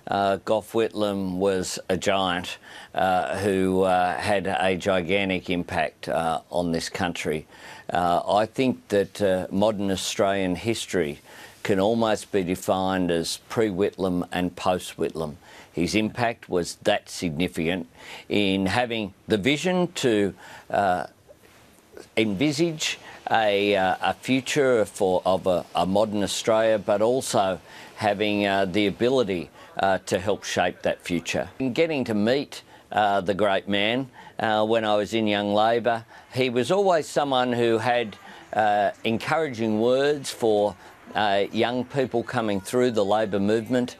Gough Whitlam was a giant who had a gigantic impact on this country. I think that modern Australian history can almost be defined as pre-Whitlam and post-Whitlam. His impact was that significant in having the vision to envisage a future of a modern Australia, but also having the ability to help shape that future. In getting to meet the great man when I was in Young Labor, he was always someone who had encouraging words for young people coming through the Labor movement.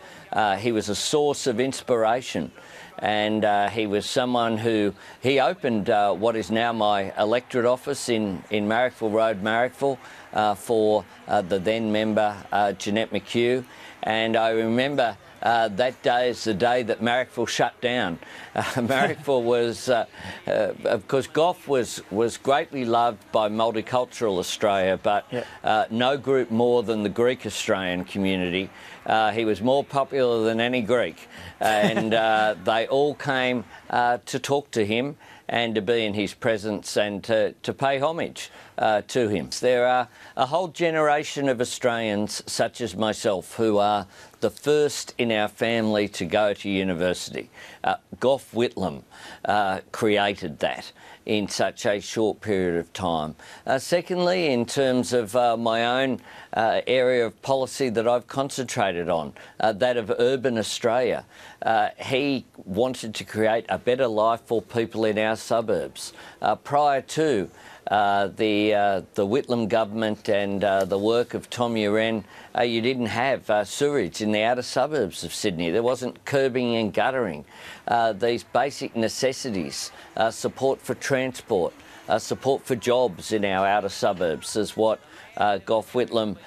He was a source of inspiration, and he was someone who opened what is now my electorate office in Marrickville Road, Marrickville, for the then member Jeanette McHugh. And I remember that day is the day that Marrickville shut down. Marrickville was, of course, Gough was greatly loved by multicultural Australia, but no group more than the Greek Australian community. He was more popular than any Greek, and they all came to talk to him and to be in his presence and to pay homage to him. There are a whole generation of Australians, such as myself, who are the first in our family to go to university. Gough Whitlam created that in such a short period of time. Secondly, in terms of my own area of policy that I've concentrated on, that of urban Australia, he wanted to create a better life for people in our suburbs. Prior to the Whitlam government and the work of Tom Uren, you didn't have sewerage in the outer suburbs of Sydney. There wasn't curbing and guttering. These basic necessities, support for transport, support for jobs in our outer suburbs is what Gough Whitlam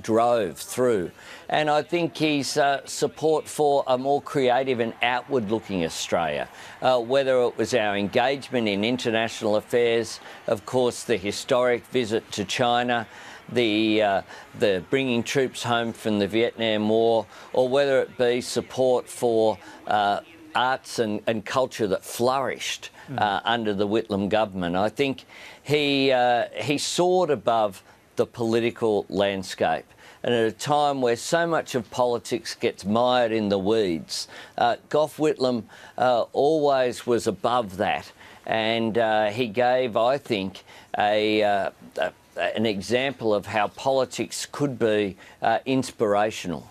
drove through. And I think his support for a more creative and outward-looking Australia, whether it was our engagement in international affairs, of course the historic visit to China, the bringing troops home from the Vietnam War, or whether it be support for arts and culture that flourished under the Whitlam government. I think he soared above the political landscape. And at a time where so much of politics gets mired in the weeds, Gough Whitlam always was above that. And he gave, I think, an example of how politics could be inspirational.